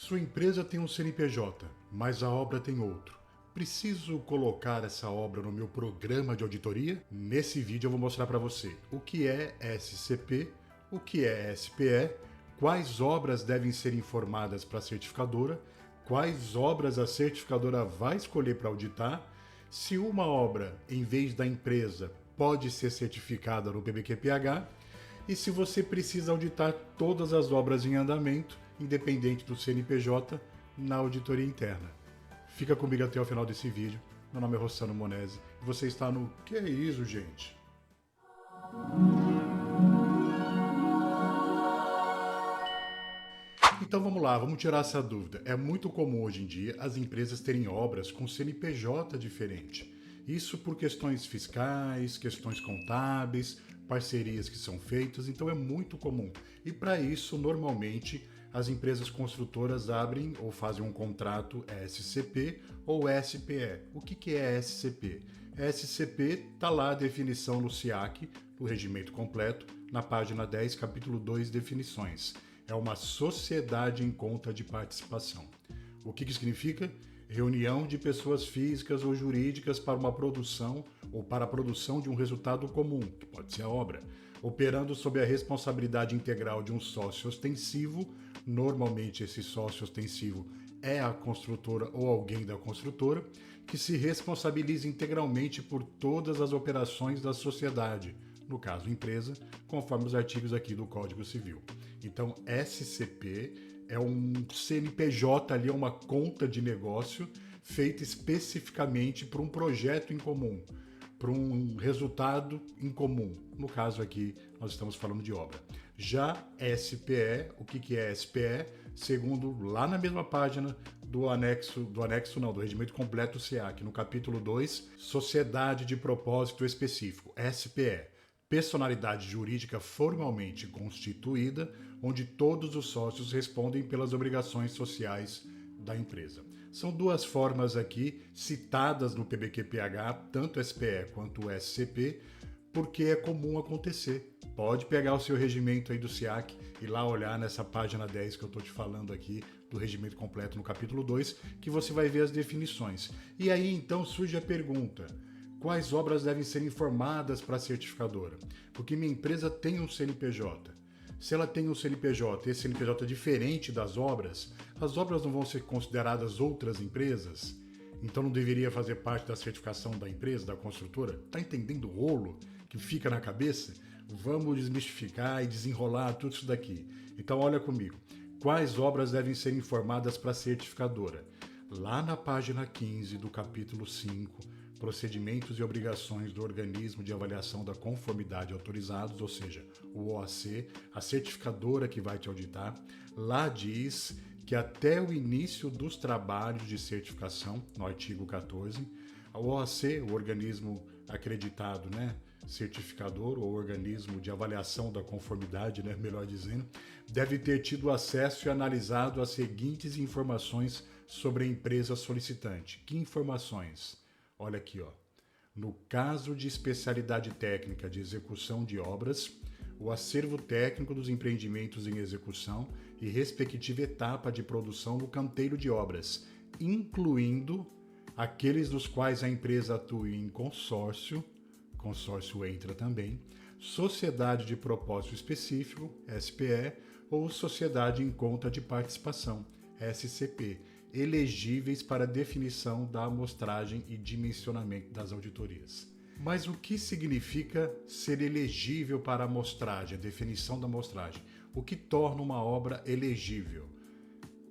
Sua empresa tem um CNPJ, mas a obra tem outro. Preciso colocar essa obra no meu programa de auditoria? Nesse vídeo eu vou mostrar para você o que é SCP, o que é SPE, quais obras devem ser informadas para a certificadora, quais obras a certificadora vai escolher para auditar, se uma obra, em vez da empresa, pode ser certificada no PBQPH e se você precisa auditar todas as obras em andamento, independente do CNPJ, na auditoria interna. Fica comigo até o final desse vídeo. Meu nome é Rossano Monese e você está no Que é isso, gente? Então vamos lá, vamos tirar essa dúvida. É muito comum hoje em dia as empresas terem obras com CNPJ diferente. Isso por questões fiscais, questões contábeis, parcerias que são feitas, então é muito comum. E para isso, normalmente, as empresas construtoras abrem ou fazem um contrato SCP ou SPE. O que é SCP? SCP está lá a definição no SIAC, no regimento completo, na página 10, capítulo 2, definições. É uma sociedade em conta de participação. O que significa? Reunião de pessoas físicas ou jurídicas para uma produção ou para a produção de um resultado comum, que pode ser a obra, operando sob a responsabilidade integral de um sócio ostensivo. Normalmente esse sócio ostensivo é a construtora ou alguém da construtora, que se responsabiliza integralmente por todas as operações da sociedade, no caso empresa, conforme os artigos aqui do Código Civil. Então, SCP é um CNPJ ali, é uma conta de negócio feita especificamente para um projeto em comum, para um resultado em comum. No caso aqui, nós estamos falando de obra. Já SPE, o que é SPE? Segundo, lá na mesma página do regimento completo SEAC, no capítulo 2, Sociedade de Propósito Específico, SPE. Personalidade jurídica formalmente constituída, onde todos os sócios respondem pelas obrigações sociais da empresa. São duas formas aqui citadas no PBQPH, tanto SPE quanto SCP, porque é comum acontecer. Pode pegar o seu regimento aí do SIAC e lá olhar nessa página 10 que eu estou te falando aqui, do regimento completo no capítulo 2, que você vai ver as definições. E aí então surge a pergunta: quais obras devem ser informadas para a certificadora? Porque minha empresa tem um CNPJ. Se ela tem um CNPJ e esse CNPJ é diferente das obras, as obras não vão ser consideradas outras empresas? Então não deveria fazer parte da certificação da empresa, da construtora? Tá entendendo o rolo que fica na cabeça? Vamos desmistificar e desenrolar tudo isso daqui. Então olha comigo. Quais obras devem ser informadas para a certificadora? Lá na página 15 do capítulo 5, procedimentos e obrigações do organismo de avaliação da conformidade autorizados, ou seja, o OAC, a certificadora que vai te auditar, lá diz que até o início dos trabalhos de certificação, no artigo 14, a OAC, o organismo acreditado, certificador ou organismo de avaliação da conformidade, melhor dizendo, deve ter tido acesso e analisado as seguintes informações sobre a empresa solicitante. Que informações? Olha aqui, ó. No caso de especialidade técnica de execução de obras, o acervo técnico dos empreendimentos em execução e respectiva etapa de produção no canteiro de obras, incluindo aqueles dos quais a empresa atua em consórcio entra também, sociedade de propósito específico, SPE, ou sociedade em conta de participação, SCP, elegíveis para definição da amostragem e dimensionamento das auditorias. Mas o que significa ser elegível para a amostragem, a definição da amostragem? O que torna uma obra elegível?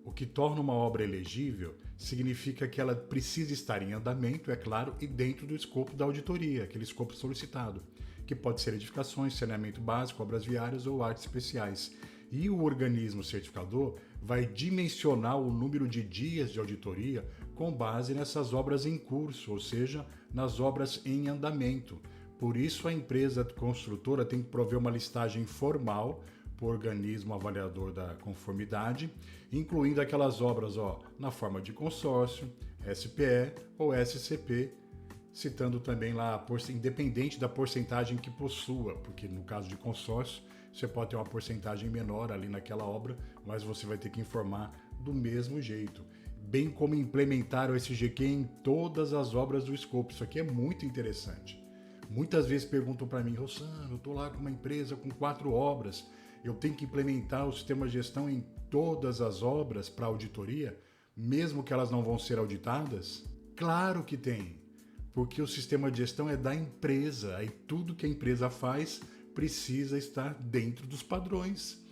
O que torna uma obra elegível significa que ela precisa estar em andamento, é claro, e dentro do escopo da auditoria, aquele escopo solicitado, que pode ser edificações, saneamento básico, obras viárias ou artes especiais. E o organismo certificador vai dimensionar o número de dias de auditoria com base nessas obras em curso, ou seja, nas obras em andamento. Por isso, a empresa construtora tem que prover uma listagem formal para o organismo avaliador da conformidade, incluindo aquelas obras na forma de consórcio, SPE ou SCP, citando também lá, independente da porcentagem que possua, porque no caso de consórcio, você pode ter uma porcentagem menor ali naquela obra, mas você vai ter que informar do mesmo jeito. Bem como implementar o SGQ em todas as obras do escopo. Isso aqui é muito interessante. Muitas vezes perguntam para mim, Rossano, eu estou lá com uma empresa com 4 obras, eu tenho que implementar o sistema de gestão em todas as obras para auditoria, mesmo que elas não vão ser auditadas? Claro que tem, porque o sistema de gestão é da empresa e tudo que a empresa faz precisa estar dentro dos padrões.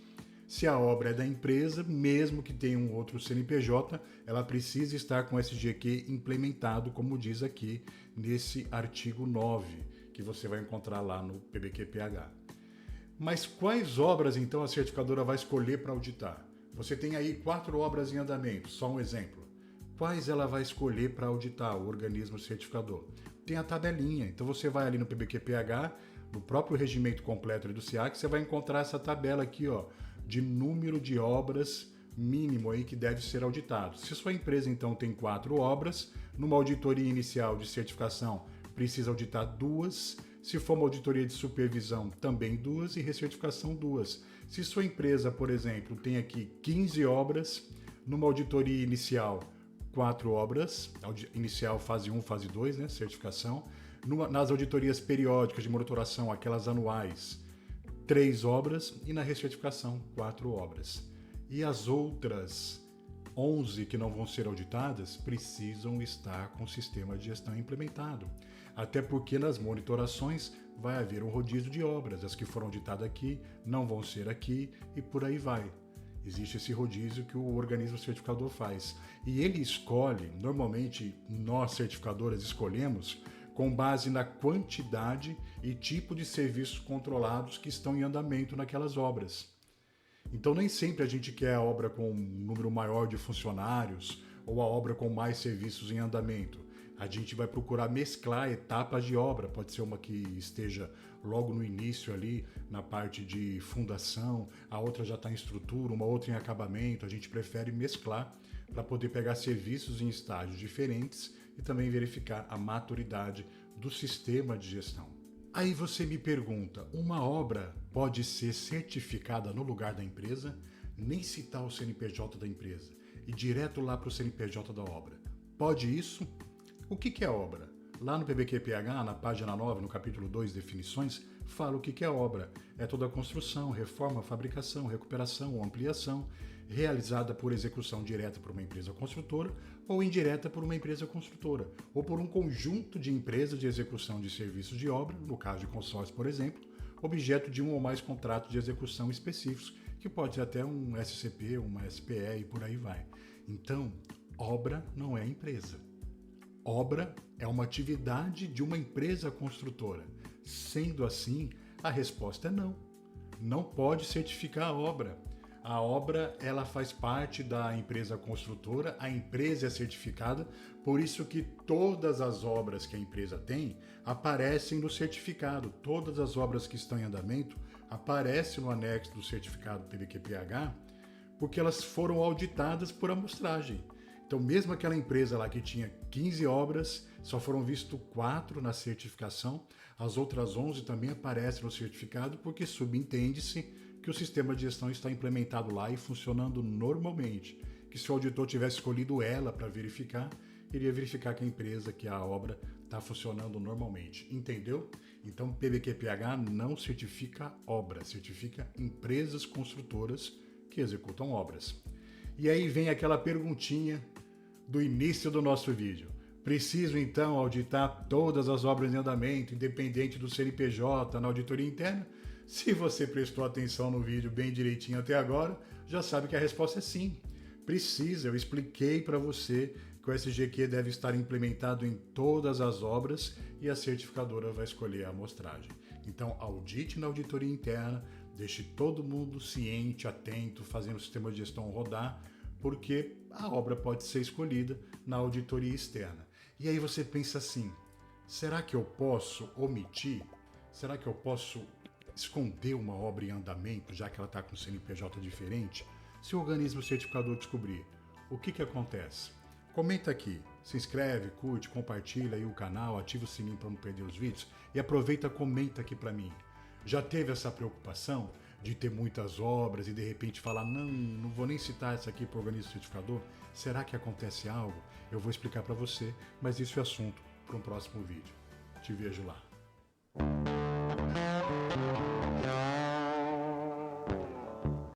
Se a obra é da empresa, mesmo que tenha um outro CNPJ, ela precisa estar com o SGQ implementado, como diz aqui nesse artigo 9, que você vai encontrar lá no PBQPH. Mas quais obras, então, a certificadora vai escolher para auditar? Você tem aí 4 obras em andamento, só um exemplo. Quais ela vai escolher para auditar, o organismo certificador? Tem a tabelinha, então você vai ali no PBQPH, no próprio regimento completo do SIAC, você vai encontrar essa tabela aqui, ó, de número de obras mínimo aí que deve ser auditado. Se sua empresa então tem 4 obras, numa auditoria inicial de certificação precisa auditar 2, se for uma auditoria de supervisão também 2 e recertificação 2. Se sua empresa, por exemplo, tem aqui 15 obras, numa auditoria inicial 4 obras, inicial fase 1, fase 2, né, certificação, nas auditorias periódicas de monitoração, aquelas anuais, 3 obras e na recertificação 4 obras. E as outras 11 que não vão ser auditadas precisam estar com o sistema de gestão implementado. Até porque nas monitorações vai haver um rodízio de obras. As que foram auditadas aqui não vão ser aqui e por aí vai. Existe esse rodízio que o organismo certificador faz. E ele escolhe, normalmente nós certificadoras escolhemos, com base na quantidade e tipo de serviços controlados que estão em andamento naquelas obras. Então nem sempre a gente quer a obra com um número maior de funcionários ou a obra com mais serviços em andamento. A gente vai procurar mesclar etapas de obra, pode ser uma que esteja logo no início ali, na parte de fundação, a outra já está em estrutura, uma outra em acabamento, a gente prefere mesclar para poder pegar serviços em estágios diferentes e também verificar a maturidade do sistema de gestão. Aí você me pergunta, uma obra pode ser certificada no lugar da empresa, nem citar o CNPJ da empresa e direto lá para o CNPJ da obra? Pode isso? O que é obra? Lá no PBQPH, na página 9, no capítulo 2, definições, fala o que é obra. É toda a construção, reforma, fabricação, recuperação ou ampliação realizada por execução direta por uma empresa construtora ou indireta por uma empresa construtora, ou por um conjunto de empresas de execução de serviços de obra, no caso de consórcio, por exemplo, objeto de um ou mais contratos de execução específicos, que pode ser até um SCP, uma SPE e por aí vai. Então, obra não é empresa. Obra é uma atividade de uma empresa construtora. Sendo assim, a resposta é não. Não pode certificar a obra. A obra, ela faz parte da empresa construtora, a empresa é certificada, por isso que todas as obras que a empresa tem aparecem no certificado. Todas as obras que estão em andamento aparecem no anexo do certificado PBQPH, porque elas foram auditadas por amostragem. Então, mesmo aquela empresa lá que tinha 15 obras, só foram vistos 4 na certificação, as outras 11 também aparecem no certificado, porque subentende-se que o sistema de gestão está implementado lá e funcionando normalmente, que se o auditor tivesse escolhido ela para verificar, iria verificar que a empresa, que a obra está funcionando normalmente. Entendeu? Então, PBQPH não certifica obra, certifica empresas construtoras que executam obras. E aí vem aquela perguntinha do início do nosso vídeo. Preciso então auditar todas as obras em andamento, independente do CNPJ, na auditoria interna? Se você prestou atenção no vídeo bem direitinho até agora, já sabe que a resposta é sim. Precisa, eu expliquei para você que o SGQ deve estar implementado em todas as obras e a certificadora vai escolher a amostragem. Então, audite na auditoria interna, deixe todo mundo ciente, atento, fazendo o sistema de gestão rodar, porque a obra pode ser escolhida na auditoria externa. E aí você pensa assim, será que eu posso omitir? Será que eu posso esconder uma obra em andamento, já que ela está com CNPJ diferente? Se o organismo certificador descobrir, o que acontece? Comenta aqui, se inscreve, curte, compartilha aí o canal, ativa o sininho para não perder os vídeos e aproveita e comenta aqui para mim. Já teve essa preocupação? de ter muitas obras e de repente falar, não vou nem citar essa aqui para o organismo certificador? Será que acontece algo? Eu vou explicar para você, mas isso é assunto para um próximo vídeo. Te vejo lá.